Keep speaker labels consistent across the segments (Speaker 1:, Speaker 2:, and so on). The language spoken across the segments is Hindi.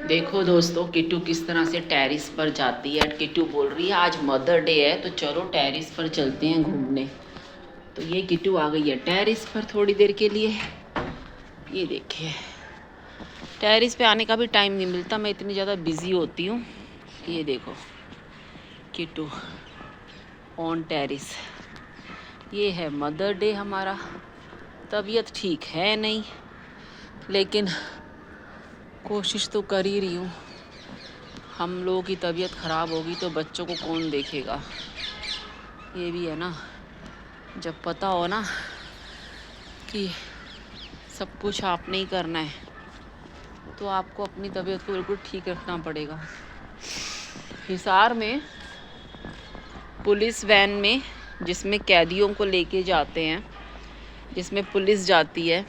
Speaker 1: देखो दोस्तों, किट्टू किस तरह से टेरिस पर जाती है। किट्टू बोल रही है आज मदर डे है तो चलो टेरिस पर चलते हैं घूमने। तो ये किट्टू आ गई है टेरिस पर थोड़ी देर के लिए। ये देखिए, टेरिस पे आने का भी टाइम नहीं मिलता, मैं इतनी ज़्यादा बिजी होती हूँ। ये देखो किट्टू ऑन टेरिस। ये है मदर डे हमारा। तबीयत ठीक है नहीं, लेकिन कोशिश तो कर ही रही हूँ। हम लोगों की तबीयत ख़राब होगी तो बच्चों को कौन देखेगा। ये भी है ना, जब पता हो ना कि सब कुछ आपने ही करना है तो आपको अपनी तबीयत को बिल्कुल ठीक रखना पड़ेगा। हिसार में पुलिस वैन में, जिसमें कैदियों को लेके जाते हैं, जिसमें पुलिस जाती है,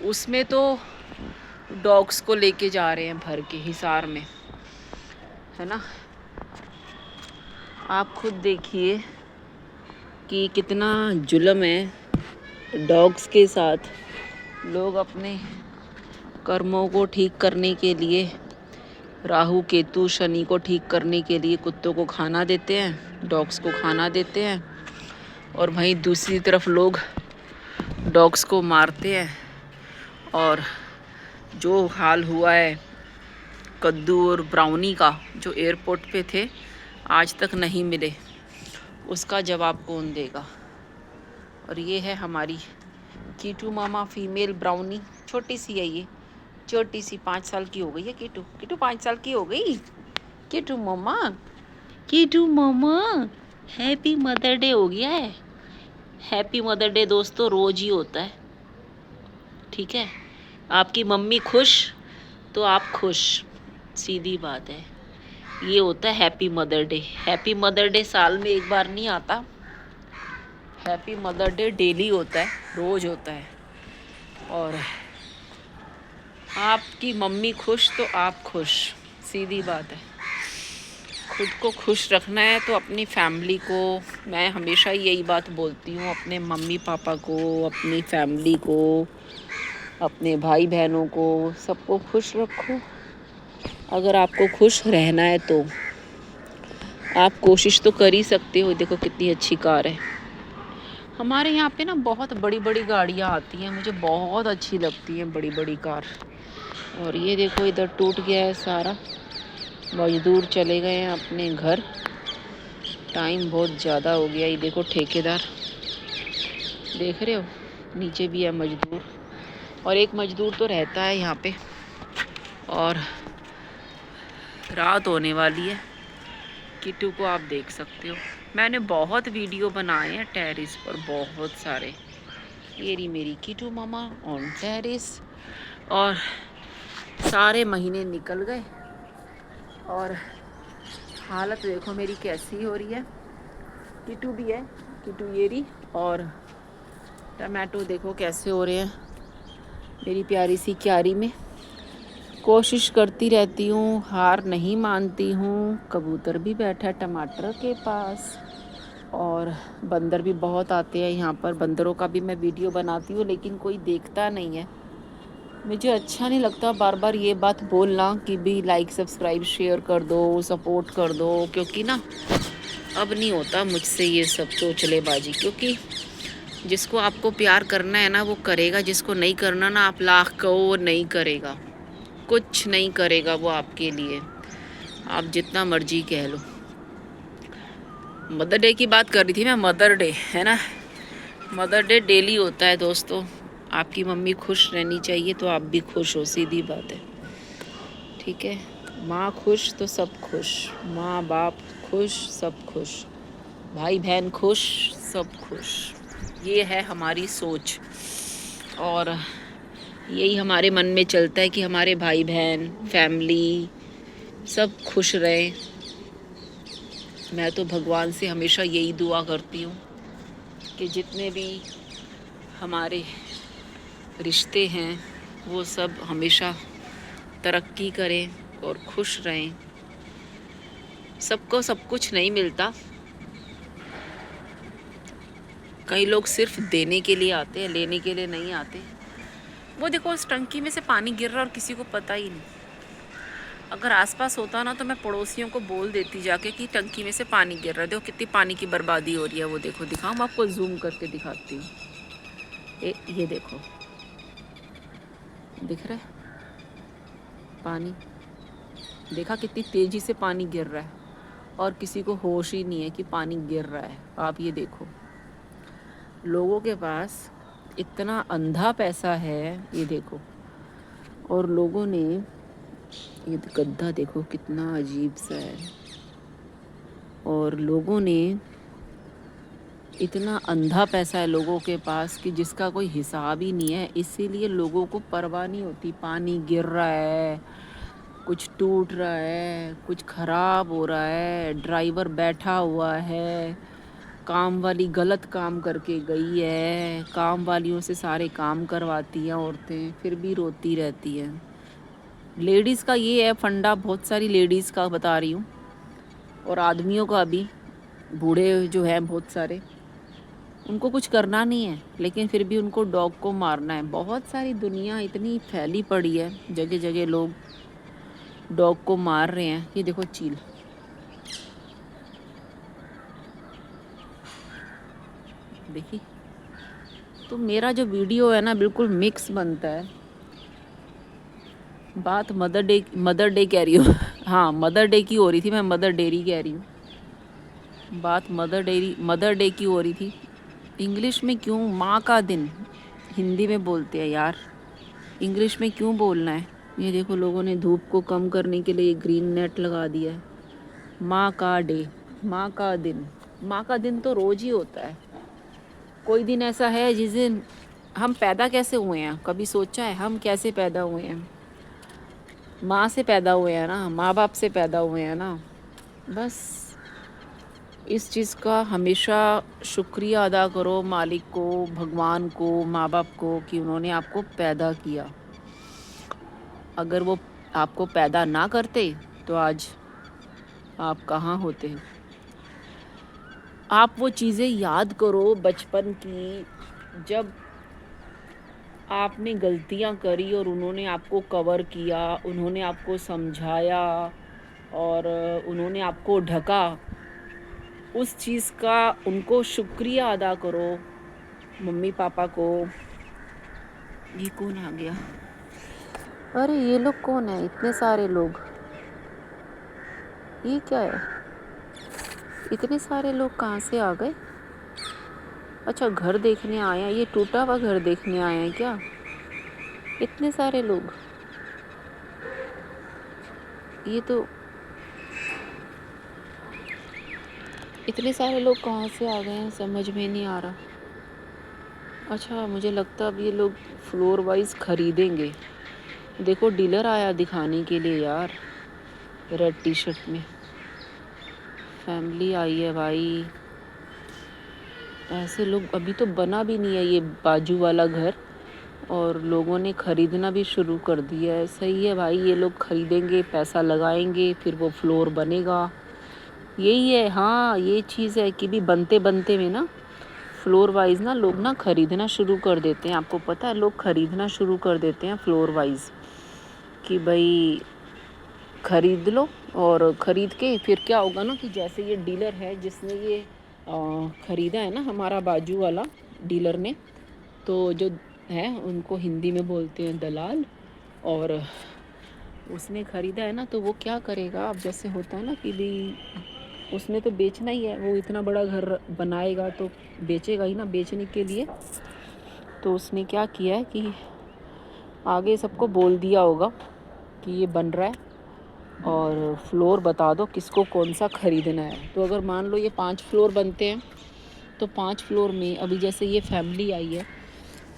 Speaker 1: उसमें तो डॉग्स को लेके जा रहे हैं भर के हिसार में, है ना। आप खुद देखिए कि कितना जुल्म है डॉग्स के साथ। लोग अपने कर्मों को ठीक करने के लिए, राहु केतु शनि को ठीक करने के लिए कुत्तों को खाना देते हैं, डॉग्स को खाना देते हैं, और वहीं दूसरी तरफ लोग डॉग्स को मारते हैं। और जो हाल हुआ है कद्दू और ब्राउनी का, जो एयरपोर्ट पे थे, आज तक नहीं मिले, उसका जवाब कौन देगा। और ये है हमारी कीटू मामा फीमेल ब्राउनी। छोटी सी है ये, छोटी सी 5 साल की हो गई है कीटू। कीटू 5 साल की हो गई। कीटू मामा, कीटू मामा, हैप्पी मदर डे हो गया है। हैप्पी मदर डे दोस्तों रोज ही होता है, ठीक है। आपकी मम्मी खुश तो आप खुश, सीधी बात है। ये होता है happy mother day. Happy mother day साल में एक बार नहीं आता, हैप्पी मदर डे डेली होता है, रोज होता है। और आपकी मम्मी खुश तो आप खुश, सीधी बात है। खुद को खुश रखना है तो अपनी फैमिली को, मैं हमेशा यही बात बोलती हूँ, अपने मम्मी पापा को, अपनी फैमिली को, अपने भाई बहनों को, सबको खुश रखो। अगर आपको खुश रहना है तो आप कोशिश तो कर ही सकते हो। देखो कितनी अच्छी कार है। हमारे यहाँ पे ना बहुत बड़ी बड़ी गाड़ियाँ आती हैं, मुझे बहुत अच्छी लगती हैं बड़ी बड़ी कार। और ये देखो इधर टूट गया है सारा, मजदूर चले गए हैं अपने घर, टाइम बहुत ज़्यादा हो गया। ये देखो ठेकेदार, देख रहे हो नीचे भी है मजदूर, और एक मजदूर तो रहता है यहाँ पे। और रात होने वाली है। किट्टू को आप देख सकते हो, मैंने बहुत वीडियो बनाए हैं टेरिस पर, बहुत सारे। ये रही मेरी किट्टू मामा ऑन टेरिस। और सारे महीने निकल गए और हालत देखो मेरी कैसी हो रही है। किट्टू भी है, किट्टू ये रही। और टमाटो देखो कैसे हो रहे हैं मेरी प्यारी सी क्यारी में। कोशिश करती रहती हूँ, हार नहीं मानती हूँ। कबूतर भी बैठा है टमाटर के पास, और बंदर भी बहुत आते हैं यहाँ पर। बंदरों का भी मैं वीडियो बनाती हूँ, लेकिन कोई देखता नहीं है। मुझे अच्छा नहीं लगता बार बार ये बात बोलना कि भी लाइक सब्सक्राइब शेयर कर दो, सपोर्ट कर दो, क्योंकि ना अब नहीं होता मुझसे ये सब चोचलेबाजी। क्योंकि जिसको आपको प्यार करना है ना वो करेगा, जिसको नहीं करना ना आप लाख कहो वो नहीं करेगा, कुछ नहीं करेगा वो आपके लिए, आप जितना मर्जी कह लो। मदर डे की बात कर रही थी मैं, मदर डे है ना, मदर डे डेली होता है दोस्तों। आपकी मम्मी खुश रहनी चाहिए तो आप भी खुश हो, सीधी बात है, ठीक है। माँ खुश तो सब खुश, माँ बाप खुश सब खुश, भाई बहन खुश सब खुश। ये है हमारी सोच, और यही हमारे मन में चलता है कि हमारे भाई बहन फैमिली सब खुश रहें। मैं तो भगवान से हमेशा यही दुआ करती हूँ कि जितने भी हमारे रिश्ते हैं वो सब हमेशा तरक्की करें और खुश रहें। सबको सब कुछ नहीं मिलता, कई लोग सिर्फ देने के लिए आते हैं, लेने के लिए नहीं आते। वो देखो उस टंकी में से पानी गिर रहा और किसी को पता ही नहीं। अगर आसपास होता ना तो मैं पड़ोसियों को बोल देती जाके कि टंकी में से पानी गिर रहा है। देखो कितनी पानी की बर्बादी हो रही है। वो देखो, दिखाऊं, मैं आपको जूम करके दिखाती हूँ। ये देखो, दिख रहा है पानी? देखा कितनी तेज़ी से पानी गिर रहा है और किसी को होश ही नहीं है कि पानी गिर रहा है। आप ये देखो, लोगों के पास इतना अंधा पैसा है, ये देखो। और लोगों ने, ये गद्दा देखो कितना अजीब सा है। और लोगों ने इतना अंधा पैसा है लोगों के पास कि जिसका कोई हिसाब ही नहीं है। इसीलिए लोगों को परवाह नहीं होती। पानी गिर रहा है, कुछ टूट रहा है, कुछ ख़राब हो रहा है, ड्राइवर बैठा हुआ है, काम वाली गलत काम करके गई है, काम वालियों से सारे काम करवाती हैं औरतें, फिर भी रोती रहती हैं। लेडीज़ का ये है फंडा, बहुत सारी लेडीज़ का बता रही हूँ, और आदमियों का भी। बूढ़े जो हैं बहुत सारे, उनको कुछ करना नहीं है लेकिन फिर भी उनको डॉग को मारना है। बहुत सारी दुनिया इतनी फैली पड़ी है, जगह जगह लोग डॉग को मार रहे हैं। ये देखो चील, देखी। तो मेरा जो वीडियो है ना बिल्कुल मिक्स बनता है। बात मदर डे कह रही हूँ हाँ, मदर डे की हो रही थी, मैं मदर डेरी कह रही हूँ। बात मदर डे की हो रही थी। इंग्लिश में क्यों माँ का दिन, हिंदी में बोलते हैं यार, इंग्लिश में क्यों बोलना है? ये देखो, लोगों ने धूप को कम करने के लिए ग्रीन नेट लगा दिया है। माँ का डे, माँ का दिन। माँ का दिन तो रोज़ ही होता है। कोई दिन ऐसा है जिस दिन हम पैदा कैसे हुए हैं? कभी सोचा है हम कैसे पैदा हुए हैं? माँ से पैदा हुए हैं ना, माँ बाप से पैदा हुए हैं ना। बस इस चीज़ का हमेशा शुक्रिया अदा करो मालिक को, भगवान को, माँ बाप को, कि उन्होंने आपको पैदा किया। अगर वो आपको पैदा ना करते तो आज आप कहाँ होते हैं? आप वो चीज़ें याद करो बचपन की, जब आपने गलतियाँ करी और उन्होंने आपको कवर किया, उन्होंने आपको समझाया और उन्होंने आपको ढका। उस चीज़ का उनको शुक्रिया अदा करो, मम्मी पापा को। ये कौन आ गया? अरे ये लोग कौन है, इतने सारे लोग? ये क्या है? इतने सारे लोग कहाँ से आ गए? अच्छा, घर देखने आए हैं। ये टूटा हुआ घर देखने आए हैं क्या इतने सारे लोग? ये तो इतने सारे लोग कहाँ से आ गए हैं, समझ में नहीं आ रहा। अच्छा, मुझे लगता अब ये लोग फ्लोर वाइज खरीदेंगे। देखो डीलर आया दिखाने के लिए यार, रेड टी शर्ट में। फैमिली आई है भाई। ऐसे लोग, अभी तो बना भी नहीं है ये बाजू वाला घर और लोगों ने ख़रीदना भी शुरू कर दिया है। सही है भाई, ये लोग ख़रीदेंगे, पैसा लगाएंगे, फिर वो फ्लोर बनेगा। यही है, हाँ ये चीज़ है कि भी बनते बनते में ना फ्लोर वाइज ना लोग ना ख़रीदना शुरू कर देते हैं। आपको पता है, लोग ख़रीदना शुरू कर देते हैं फ्लोर वाइज, कि भाई ख़रीद लो। और ख़रीद के फिर क्या होगा ना, कि जैसे ये डीलर है जिसने ये ख़रीदा है ना, हमारा बाजू वाला डीलर ने, तो जो है उनको हिंदी में बोलते हैं दलाल, और उसने ख़रीदा है ना, तो वो क्या करेगा, अब जैसे होता है ना कि भी उसने तो बेचना ही है, वो इतना बड़ा घर बनाएगा तो बेचेगा ही ना, बेचने के लिए। तो उसने क्या किया है कि आगे सबको बोल दिया होगा कि ये बन रहा है और फ्लोर बता दो किसको कौन सा ख़रीदना है। तो अगर मान लो ये 5 फ्लोर बनते हैं, तो 5 फ्लोर में अभी जैसे ये फैमिली आई है,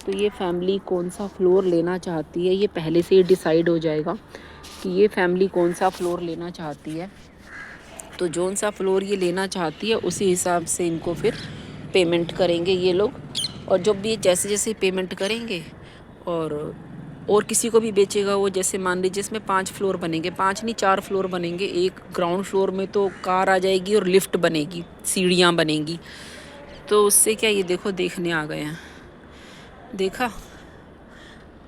Speaker 1: तो ये फैमिली कौन सा फ्लोर लेना चाहती है, ये पहले से ही डिसाइड हो जाएगा कि ये फैमिली कौन सा फ्लोर लेना चाहती है। तो जौन सा फ्लोर ये लेना चाहती है उसी हिसाब से इनको फिर पेमेंट करेंगे ये लोग। और जब भी जैसे जैसे पेमेंट करेंगे और किसी को भी बेचेगा वो, जैसे मान लीजिए इसमें 5 फ्लोर बनेंगे, 5 नहीं 4 फ्लोर बनेंगे। एक ग्राउंड फ्लोर में तो कार आ जाएगी और लिफ्ट बनेगी, सीढ़ियाँ बनेंगी। तो उससे क्या, ये देखो देखने आ गए हैं, देखा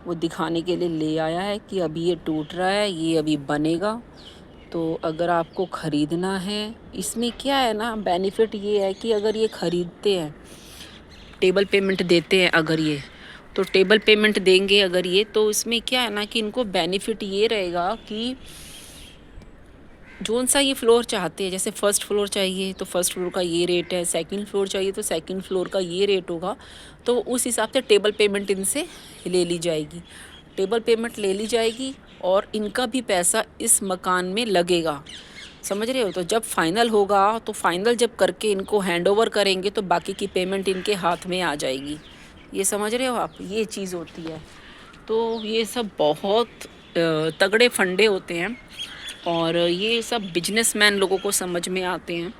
Speaker 1: वो दिखाने के लिए ले आया है कि अभी ये टूट रहा है, ये अभी बनेगा। तो अगर आपको ख़रीदना है, इसमें क्या है ना, बेनिफिट ये है कि अगर ये ख़रीदते हैं, टेबल पेमेंट देते हैं अगर ये, तो टेबल पेमेंट देंगे अगर ये, तो इसमें क्या है ना कि इनको बेनिफिट ये रहेगा कि जोन सा ये फ्लोर चाहते हैं, जैसे फर्स्ट फ्लोर चाहिए तो फर्स्ट फ्लोर का ये रेट है, सेकंड फ्लोर चाहिए तो सेकंड फ्लोर का ये रेट होगा। तो उस हिसाब से टेबल पेमेंट इनसे ले ली जाएगी, टेबल पेमेंट ले ली जाएगी और इनका भी पैसा इस मकान में लगेगा। समझ रहे हो? तो जब फाइनल होगा, तो फाइनल जब करके इनको हैंडओवर करेंगे तो बाकी की पेमेंट इनके हाथ में आ जाएगी। ये समझ रहे हो आप? ये चीज़ होती है। तो ये सब बहुत तगड़े फंडे होते हैं और ये सब बिजनेसमैन लोगों को समझ में आते हैं।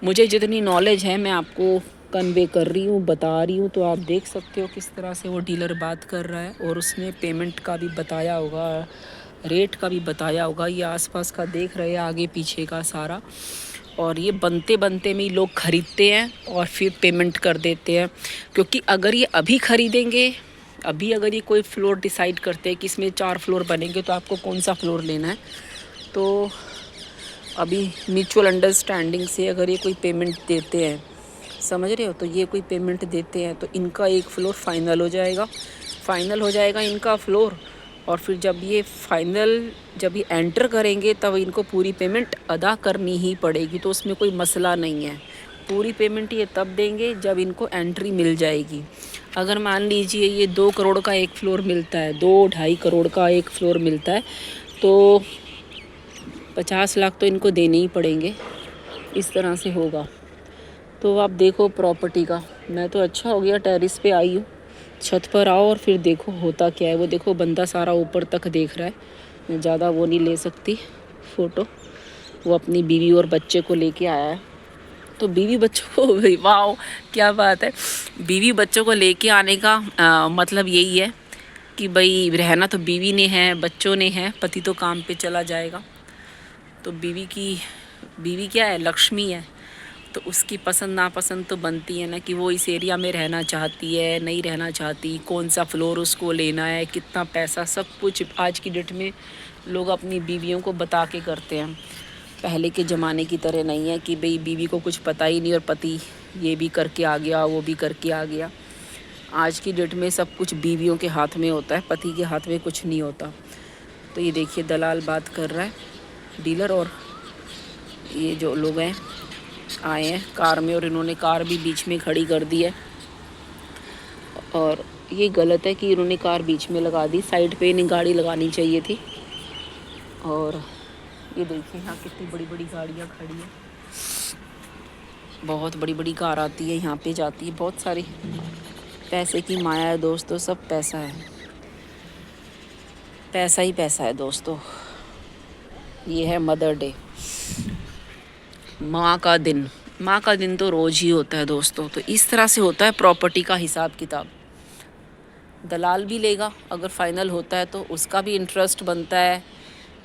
Speaker 1: मुझे जितनी नॉलेज है मैं आपको कन्वे कर रही हूँ, बता रही हूँ। तो आप देख सकते हो किस तरह से वो डीलर बात कर रहा है और उसने पेमेंट का भी बताया होगा, रेट का भी बताया होगा। ये आसपास का देख रहे हैं, आगे पीछे का सारा। और ये बनते बनते में ही लोग ख़रीदते हैं और फिर पेमेंट कर देते हैं, क्योंकि अगर ये अभी ख़रीदेंगे, अभी अगर ये कोई फ्लोर डिसाइड करते हैं कि इसमें 4 फ्लोर बनेंगे तो आपको कौन सा फ्लोर लेना है, तो अभी म्यूचुअल अंडरस्टैंडिंग से अगर ये कोई पेमेंट देते हैं, समझ रहे हो, तो ये कोई पेमेंट देते हैं तो इनका एक फ्लोर फाइनल हो जाएगा, फाइनल हो जाएगा इनका फ्लोर। और फिर जब ये एंटर करेंगे तब इनको पूरी पेमेंट अदा करनी ही पड़ेगी। तो उसमें कोई मसला नहीं है, पूरी पेमेंट ये तब देंगे जब इनको एंट्री मिल जाएगी। अगर मान लीजिए ये 2 करोड़ का एक फ्लोर मिलता है, 2-2.5 करोड़ का एक फ्लोर मिलता है, तो 50 लाख तो इनको देने ही पड़ेंगे। इस तरह से होगा। तो आप देखो प्रॉपर्टी का, मैं तो अच्छा हो गया टेरेस पे आई हूँ, छत पर आओ और फिर देखो होता क्या है। वो देखो बंदा सारा ऊपर तक देख रहा है। मैं ज़्यादा वो नहीं ले सकती फ़ोटो, वो अपनी बीवी और बच्चे को लेके आया है। तो बीवी बच्चों को वाह क्या बात है, बीवी बच्चों को लेके आने का मतलब यही है कि भाई रहना तो बीवी ने है, बच्चों ने है, पति तो काम पे चला जाएगा। तो बीवी क्या है, लक्ष्मी है। तो उसकी पसंद नापसंद तो बनती है ना कि वो इस एरिया में रहना चाहती है, नहीं रहना चाहती, कौन सा फ्लोर उसको लेना है, कितना पैसा, सब कुछ आज की डेट में लोग अपनी बीवियों को बता के करते हैं। पहले के ज़माने की तरह नहीं है कि भाई बीवी को कुछ पता ही नहीं और पति ये भी करके आ गया, वो भी करके आ गया। आज की डेट में सब कुछ बीवियों के हाथ में होता है, पति के हाथ में कुछ नहीं होता। तो ये देखिए दलाल बात कर रहा है, डीलर, और ये जो लोग हैं आए हैं कार में और इन्होंने कार भी बीच में खड़ी कर दी है। और ये गलत है कि इन्होंने कार बीच में लगा दी, साइड पे इन्हें गाड़ी लगानी चाहिए थी। और ये देखिए यहाँ कितनी बड़ी बड़ी गाड़ियाँ खड़ी हैं, बहुत बड़ी बड़ी कार आती है यहाँ पे, जाती है, बहुत सारी। पैसे की माया है दोस्तों, सब पैसा है, पैसा ही पैसा है दोस्तों। ये है मदर डे, माँ का दिन। माँ का दिन तो रोज़ ही होता है दोस्तों। तो इस तरह से होता है प्रॉपर्टी का हिसाब किताब। दलाल भी लेगा, अगर फाइनल होता है तो उसका भी इंटरेस्ट बनता है,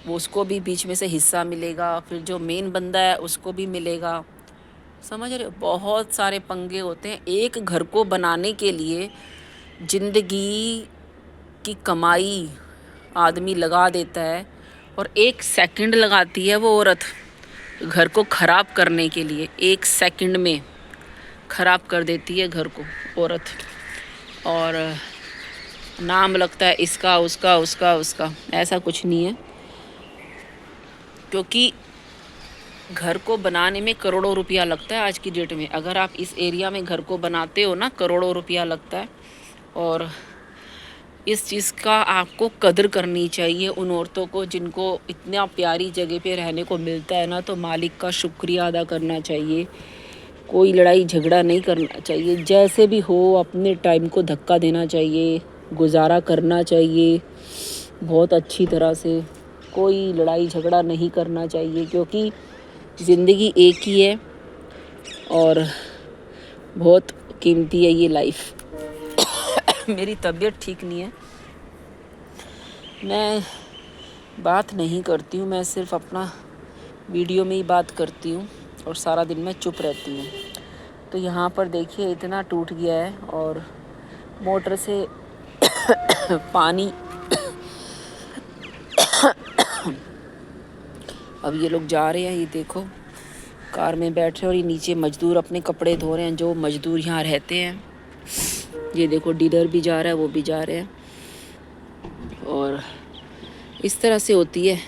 Speaker 1: वो उसको भी बीच में से हिस्सा मिलेगा, फिर जो मेन बंदा है उसको भी मिलेगा। समझ रहे हो? बहुत सारे पंगे होते हैं। एक घर को बनाने के लिए ज़िंदगी की कमाई आदमी लगा देता है और 1 सेकंड लगाती है वो औरत घर को ख़राब करने के लिए। 1 सेकंड में ख़राब कर देती है घर को औरत, और नाम लगता है इसका उसका उसका उसका। ऐसा कुछ नहीं है, क्योंकि घर को बनाने में करोड़ों रुपया लगता है आज की डेट में। अगर आप इस एरिया में घर को बनाते हो ना, करोड़ों रुपया लगता है। और इस चीज़ का आपको कदर करनी चाहिए उन औरतों को जिनको इतना प्यारी जगह पे रहने को मिलता है ना, तो मालिक का शुक्रिया अदा करना चाहिए। कोई लड़ाई झगड़ा नहीं करना चाहिए, जैसे भी हो अपने टाइम को धक्का देना चाहिए, गुजारा करना चाहिए बहुत अच्छी तरह से। कोई लड़ाई झगड़ा नहीं करना चाहिए, क्योंकि ज़िंदगी एक ही है और बहुत कीमती है ये लाइफ। मेरी तबीयत ठीक नहीं है, मैं बात नहीं करती हूँ, मैं सिर्फ अपना वीडियो में ही बात करती हूँ और सारा दिन मैं चुप रहती हूँ। तो यहाँ पर देखिए इतना टूट गया है और मोटर से पानी अब ये लोग जा रहे हैं, ये देखो कार में बैठ रहे हैं और ये नीचे मजदूर अपने कपड़े धो रहे हैं, जो मजदूर यहाँ रहते हैं। ये देखो डीलर भी जा रहा है, वो भी जा रहे हैं। और इस तरह से होती है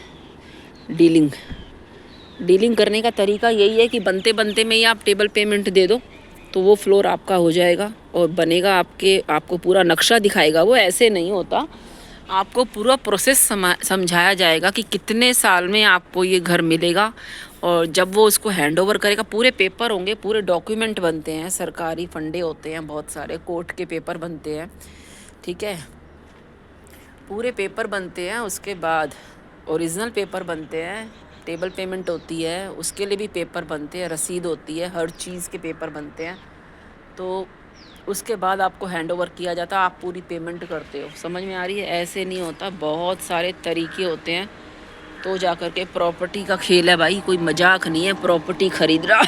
Speaker 1: डीलिंग करने का तरीका यही है कि बनते बनते में ही आप टेबल पेमेंट दे दो तो वो फ्लोर आपका हो जाएगा और बनेगा। आपको पूरा नक्शा दिखाएगा, वो ऐसे नहीं होता। आपको पूरा प्रोसेस समझाया जाएगा कि कितने साल में आपको ये घर मिलेगा। और जब वो उसको हैंड ओवर करेगा, पूरे पेपर होंगे, पूरे डॉक्यूमेंट बनते हैं, सरकारी फंडे होते हैं, बहुत सारे कोर्ट के पेपर बनते हैं, ठीक है, पूरे पेपर बनते हैं। उसके बाद ओरिजिनल पेपर बनते हैं, टेबल पेमेंट होती है, उसके लिए भी पेपर बनते हैं, रसीद होती है, हर चीज़ के पेपर बनते हैं। तो उसके बाद आपको हैंड ओवर किया जाता है, आप पूरी पेमेंट करते हो। समझ में आ रही है? ऐसे नहीं होता, बहुत सारे तरीके होते हैं तो जा कर के प्रॉपर्टी का खेल है भाई, कोई मजाक नहीं है प्रॉपर्टी खरीद रहा।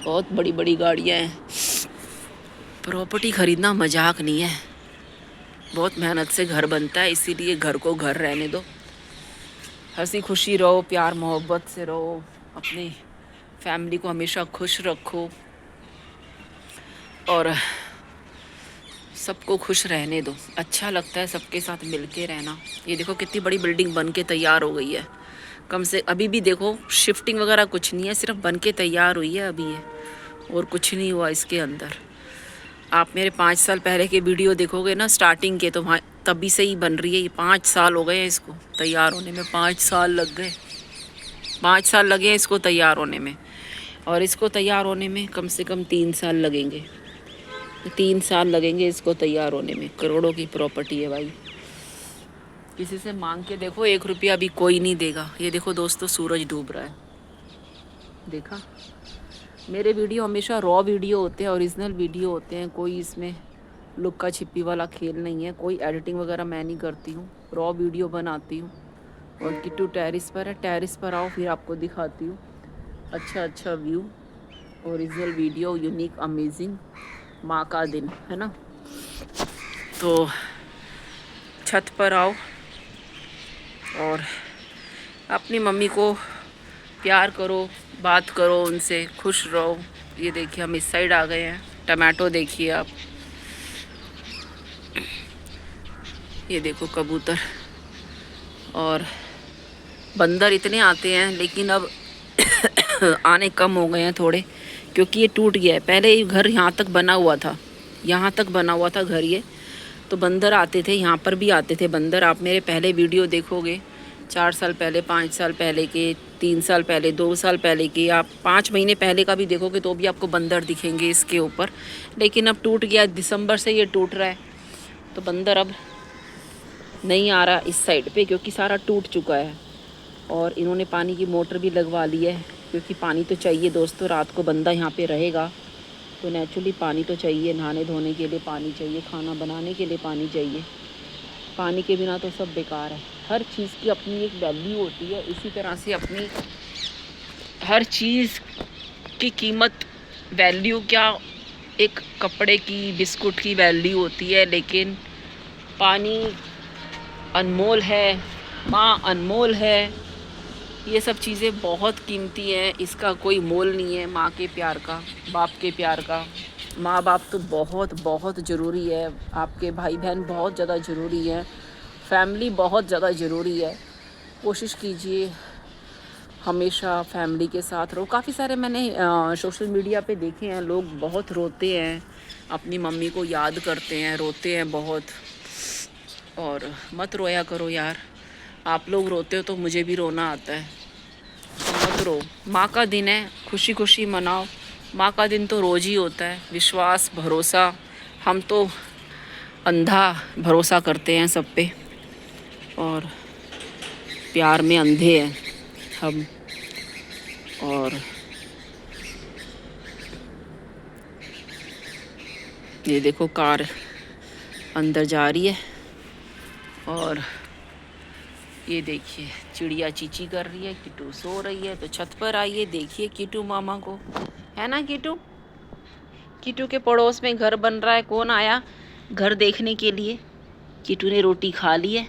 Speaker 1: बहुत बड़ी बड़ी गाड़ियाँ हैं, प्रॉपर्टी खरीदना मजाक नहीं है, बहुत मेहनत से घर बनता है, इसीलिए घर को घर रहने दो, हंसी खुशी रहो, प्यार मोहब्बत से रहो, अपनी फैमिली को हमेशा खुश रखो और सबको खुश रहने दो। अच्छा लगता है सबके साथ मिलके रहना। ये देखो कितनी बड़ी बिल्डिंग बन के तैयार हो गई है, कम से अभी भी देखो शिफ्टिंग वगैरह कुछ नहीं है, सिर्फ बन के तैयार हुई है अभी ये, और कुछ नहीं हुआ इसके अंदर। आप मेरे 5 साल पहले के वीडियो देखोगे ना स्टार्टिंग के, तो वहाँ तभी से ही बन रही है। ये 5 साल हो गए हैं इसको तैयार होने में, 5 साल लग गए, 5 साल लगे हैं इसको तैयार होने में। और इसको तैयार होने में कम से कम 3 साल लगेंगे, 3 साल लगेंगे इसको तैयार होने में। करोड़ों की प्रॉपर्टी है भाई, किसी से मांग के देखो 1 रुपया भी कोई नहीं देगा। ये देखो दोस्तों सूरज डूब रहा है, देखा। मेरे वीडियो हमेशा रॉ वीडियो होते हैं, ओरिजिनल वीडियो होते हैं, कोई इसमें लुक्का छिपी वाला खेल नहीं है, कोई एडिटिंग वगैरह मैं नहीं करती हूँ, रॉ वीडियो बनाती हूँ। और किट्टू टेरिस पर है, टेरिस पर आओ फिर आपको दिखाती हूँ अच्छा view, original video, unique, amazing, माँ का दिन है ना। तो छत पर आओ और अपनी मम्मी को प्यार करो, बात करो उनसे, खुश रहो। ये देखिए हम इस साइड आ गए हैं, टमाटो देखिए आप, ये देखो कबूतर और बंदर इतने आते हैं, लेकिन अब आने कम हो गए हैं थोड़े, क्योंकि ये टूट गया है। पहले ये घर यहाँ तक बना हुआ था, यहाँ तक बना हुआ था घर ये, तो बंदर आते थे, यहाँ पर भी आते थे बंदर। आप मेरे पहले वीडियो देखोगे 4 साल पहले, 5 साल पहले के, 3 साल पहले, 2 साल पहले के, आप 5 महीने पहले का भी देखोगे तो भी आपको बंदर दिखेंगे इसके ऊपर। लेकिन अब टूट गया, दिसंबर से ये टूट रहा है, तो बंदर अब नहीं आ रहा इस साइड पे, क्योंकि सारा टूट चुका है। और इन्होंने पानी की मोटर भी लगवा ली है, क्योंकि पानी तो चाहिए दोस्तों, रात को बंदा यहाँ पे रहेगा तो नेचुरली पानी तो चाहिए, नहाने धोने के लिए पानी चाहिए, खाना बनाने के लिए पानी चाहिए। पानी के बिना तो सब बेकार है। हर चीज़ की अपनी एक वैल्यू होती है, इसी तरह से अपनी हर चीज़ की कीमत, वैल्यू क्या, एक कपड़े की, बिस्कुट की वैल्यू होती है, लेकिन पानी अनमोल है, माँ अनमोल है, ये सब चीज़ें बहुत कीमती हैं, इसका कोई मोल नहीं है। माँ के प्यार का, बाप के प्यार का, माँ बाप तो बहुत बहुत ज़रूरी है, आपके भाई बहन बहुत ज़्यादा ज़रूरी है, फैमिली बहुत ज़्यादा ज़रूरी है। कोशिश कीजिए हमेशा फैमिली के साथ रहो। काफ़ी सारे मैंने सोशल मीडिया पे देखे हैं, लोग बहुत रोते हैं, अपनी मम्मी को याद करते हैं, रोते हैं बहुत। और मत रोया करो यार, आप लोग रोते हो तो मुझे भी रोना आता है, तो मत रो। माँ का दिन है, खुशी खुशी मनाओ। माँ का दिन तो रोज़ ही होता है। विश्वास, भरोसा, हम तो अंधा भरोसा करते हैं सब पे, और प्यार में अंधे हैं हम। और ये देखो कार अंदर जा रही है, और ये देखिए चिड़िया चींची कर रही है, किटू सो रही है। तो छत पर आइए, देखिए किटू मामा को, है ना किटू। किटू के पड़ोस में घर बन रहा है, कौन आया घर देखने के लिए, कीटू ने रोटी खा ली है,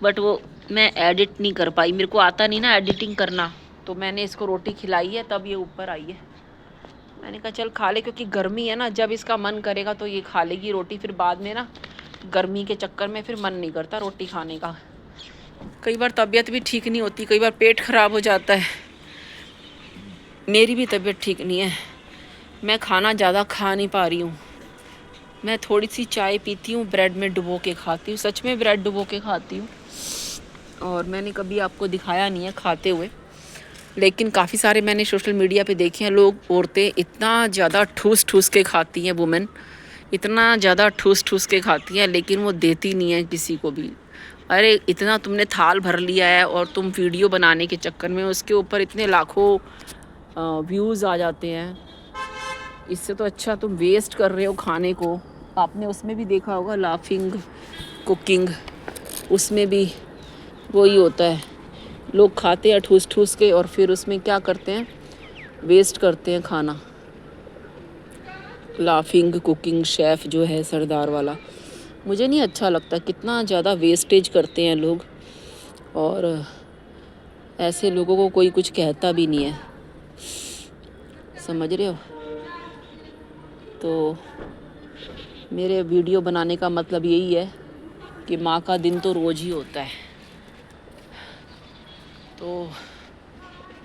Speaker 1: बट वो मैं एडिट नहीं कर पाई, मेरे को आता नहीं ना एडिटिंग करना, तो मैंने इसको रोटी खिलाई है तब ये ऊपर आई है। मैंने कहा चल खा ले, क्योंकि गर्मी है ना, जब इसका मन करेगा तो ये खा लेगी रोटी, फिर बाद में ना गर्मी के चक्कर में फिर मन नहीं करता रोटी खाने का। कई बार तबीयत भी ठीक नहीं होती, कई बार पेट ख़राब हो जाता है, मेरी भी तबीयत ठीक नहीं है, मैं खाना ज़्यादा खा नहीं पा रही हूँ। मैं थोड़ी सी चाय पीती हूँ, ब्रेड में डुबो के खाती हूँ, सच में ब्रेड डुबो के खाती हूँ, और मैंने कभी आपको दिखाया नहीं है खाते हुए, लेकिन काफ़ी सारे मैंने सोशल मीडिया पे देखे हैं लोग, औरतें इतना ज़्यादा ठूस ठूस के खाती हैं, वुमेन इतना ज़्यादा ठूस ठूस के खाती हैं, लेकिन वो देती नहीं है किसी को भी। अरे इतना तुमने थाल भर लिया है और तुम वीडियो बनाने के चक्कर में उसके ऊपर इतने लाखों व्यूज़ आ जाते हैं, इससे तो अच्छा तुम वेस्ट कर रहे हो खाने को। आपने उसमें भी देखा होगा लाफिंग कुकिंग, उसमें भी वही होता है, लोग खाते हैं ठूस ठूस के और फिर उसमें क्या करते हैं, वेस्ट करते हैं खाना। लाफिंग कुकिंग शेफ़ जो है सरदार वाला, मुझे नहीं अच्छा लगता, कितना ज़्यादा वेस्टेज करते हैं लोग, और ऐसे लोगों को कोई कुछ कहता भी नहीं है, समझ रहे हो। तो मेरे वीडियो बनाने का मतलब यही है कि माँ का दिन तो रोज़ ही होता है, तो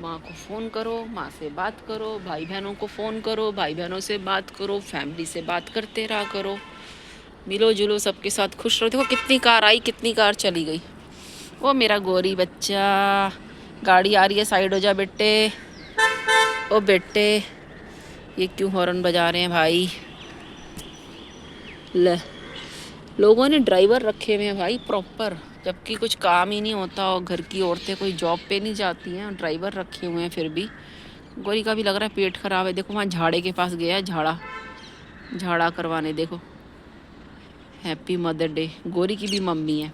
Speaker 1: माँ को फ़ोन करो, माँ से बात करो, भाई बहनों को फ़ोन करो, भाई बहनों से बात करो, फैमिली से बात करते रहा करो, मिलो जुलो सबके साथ खुश रहो। देखो कितनी कार आई, कितनी कार चली गई। वो मेरा गोरी बच्चा, गाड़ी आ रही है, साइड हो जा बेटे। ओ बेटे, ये क्यों हॉर्न बजा रहे हैं भाई। ले, लोगों ने ड्राइवर रखे हुए हैं भाई प्रॉपर, जबकि कुछ काम ही नहीं होता, और घर की औरतें कोई जॉब पे नहीं जाती हैं, ड्राइवर रखे हुए हैं। फिर भी गोरी का भी लग रहा है पेट ख़राब है, देखो वहाँ झाड़े के पास गया है, झाड़ा करवाने। देखो हैप्पी मदर डे। गोरी की भी मम्मी है,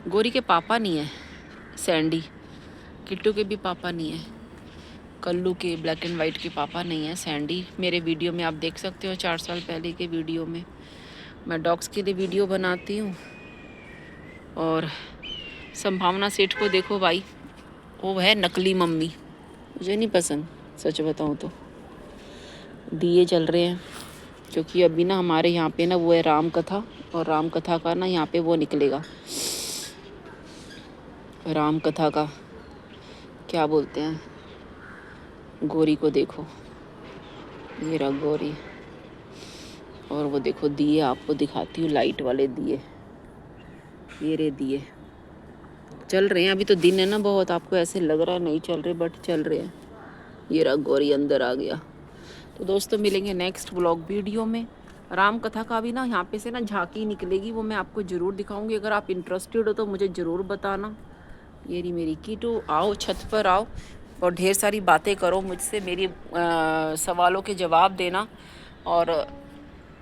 Speaker 1: गोरी के पापा नहीं है, सैंडी किट्टू के भी पापा नहीं है, कल्लू के ब्लैक एंड वाइट के पापा नहीं है, सैंडी। मेरे वीडियो में आप देख सकते हो 4 साल पहले के वीडियो में, मैं डॉग्स के लिए वीडियो बनाती हूँ। और संभावना सेठ को देखो भाई, वो है नकली मम्मी, मुझे नहीं पसंद सच बताऊँ तो। दिए जल रहे हैं, क्योंकि अभी ना हमारे यहाँ पे ना वो है राम कथा, और राम कथा का ना यहाँ पे वो निकलेगा, राम कथा का क्या बोलते हैं। गोरी को देखो, ये रहा गोरी, और वो देखो दिए, आपको दिखाती हूँ लाइट वाले दिए, ये रे दिए चल रहे हैं। अभी तो दिन है ना बहुत, आपको ऐसे लग रहा है नहीं चल रहे, बट चल रहे हैं। ये रहा गोरी अंदर आ गया। तो दोस्तों मिलेंगे नेक्स्ट व्लॉग वीडियो में। राम कथा का भी ना यहाँ पे से ना झांकी निकलेगी, वो मैं आपको ज़रूर दिखाऊंगी। अगर आप इंटरेस्टेड हो तो मुझे ज़रूर बताना। ये रही मेरी कीटू, आओ छत पर आओ और ढेर सारी बातें करो मुझसे, मेरी सवालों के जवाब देना। और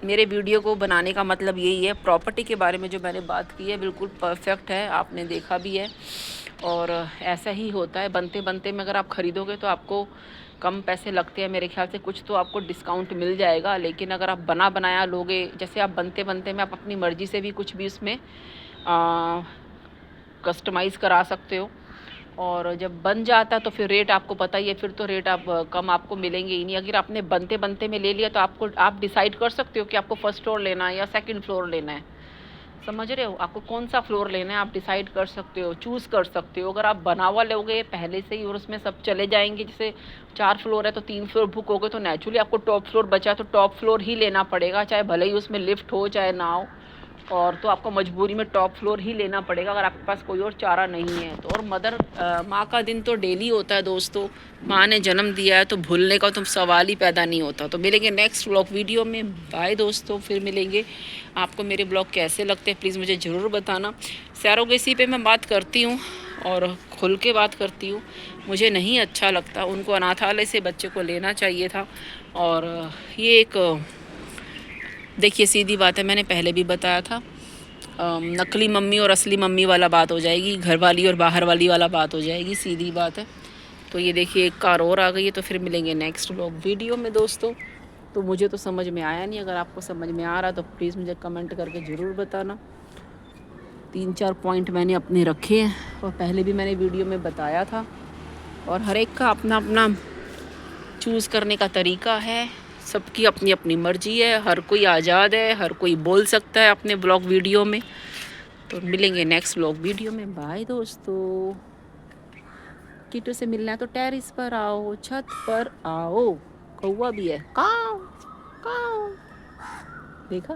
Speaker 1: मेरे वीडियो को बनाने का मतलब यही है, प्रॉपर्टी के बारे में जो मैंने बात की है बिल्कुल परफेक्ट है, आपने देखा भी है, और ऐसा ही होता है। बनते बनते में अगर आप ख़रीदोगे तो आपको कम पैसे लगते हैं मेरे ख्याल से, कुछ तो आपको डिस्काउंट मिल जाएगा। लेकिन अगर आप बना बनाया लोगे, जैसे आप बनते बनते में आप अपनी मर्ज़ी से भी कुछ भी उसमें कस्टमाइज़ करा सकते हो, और जब बन जाता है तो फिर रेट आपको पता ही है, फिर तो रेट आप कम आपको मिलेंगे ही नहीं। अगर आपने बनते बनते में ले लिया तो आप डिसाइड कर सकते हो कि आपको फर्स्ट फ्लोर लेना है या सेकंड फ्लोर लेना है, समझ रहे हो। आपको कौन सा फ्लोर लेना है आप डिसाइड कर सकते हो, चूज़ कर सकते हो। अगर आप बना हुआ लोगे पहले से ही और उसमें सब चले जाएंगे, जैसे 4 फ्लोर है तो 3 फ्लोर बुक हो गए, तो नेचुरली आपको टॉप फ्लोर बचा तो टॉप फ्लोर ही लेना पड़ेगा, चाहे भले ही उसमें लिफ्ट हो चाहे ना हो, और तो आपको मजबूरी में टॉप फ्लोर ही लेना पड़ेगा अगर आपके पास कोई और चारा नहीं है तो। और माँ का दिन तो डेली होता है दोस्तों, माँ ने जन्म दिया है तो भूलने का तो सवाल ही पैदा नहीं होता। तो मिलेंगे नेक्स्ट व्लॉग वीडियो में, बाय दोस्तों, फिर मिलेंगे। आपको मेरे ब्लॉग कैसे लगते हैं प्लीज़ मुझे ज़रूर बताना। सैरोगेसी पे मैं बात करती हूँ और खुल के बात करती हूँ, मुझे नहीं अच्छा लगता, उनको अनाथालय से बच्चे को लेना चाहिए था। और ये एक देखिए सीधी बात है, मैंने पहले भी बताया था, नकली मम्मी और असली मम्मी वाला बात हो जाएगी, घर वाली और बाहर वाली वाला बात हो जाएगी, सीधी बात है। तो ये देखिए एक कार और आ गई है, तो फिर मिलेंगे नेक्स्ट व्लॉग वीडियो में दोस्तों। तो मुझे तो समझ में आया नहीं। अगर आपको समझ में आ रहा तो प्लीज़ मुझे कमेंट करके ज़रूर बताना। 3-4 पॉइंट मैंने अपने रखे हैं और पहले भी मैंने वीडियो में बताया था। और हर एक का अपना अपना चूज़ करने का तरीका है, सबकी अपनी अपनी मर्जी है, हर कोई आज़ाद है, हर कोई बोल सकता है अपने ब्लॉग वीडियो में। तो मिलेंगे नेक्स्ट ब्लॉग वीडियो में। बाय दोस्तों। किटू से मिलना है तो टेरिस पर आओ, छत पर आओ। कौवा भी है, काऊ काऊ। देखा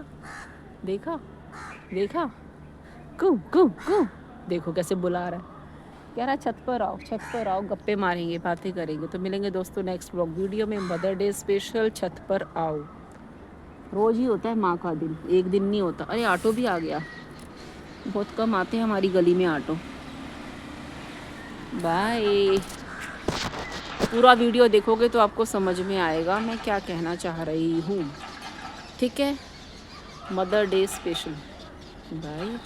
Speaker 1: देखा देखा, कू कू कू। देखो कैसे बुला रहा है, कह रहा है छत पर आओ, छत पर आओ, गप्पे मारेंगे, बातें करेंगे। तो मिलेंगे दोस्तों नेक्स्ट ब्लॉग वीडियो में। मदर डे स्पेशल छत पर आओ। रोज़ ही होता है माँ का दिन, एक दिन नहीं होता। अरे ऑटो भी आ गया, बहुत कम आते हैं हमारी गली में ऑटो। बाय। पूरा वीडियो देखोगे तो आपको समझ में आएगा मैं क्या कहना चाह रही हूँ। ठीक है, मदर डे स्पेशल। बाय।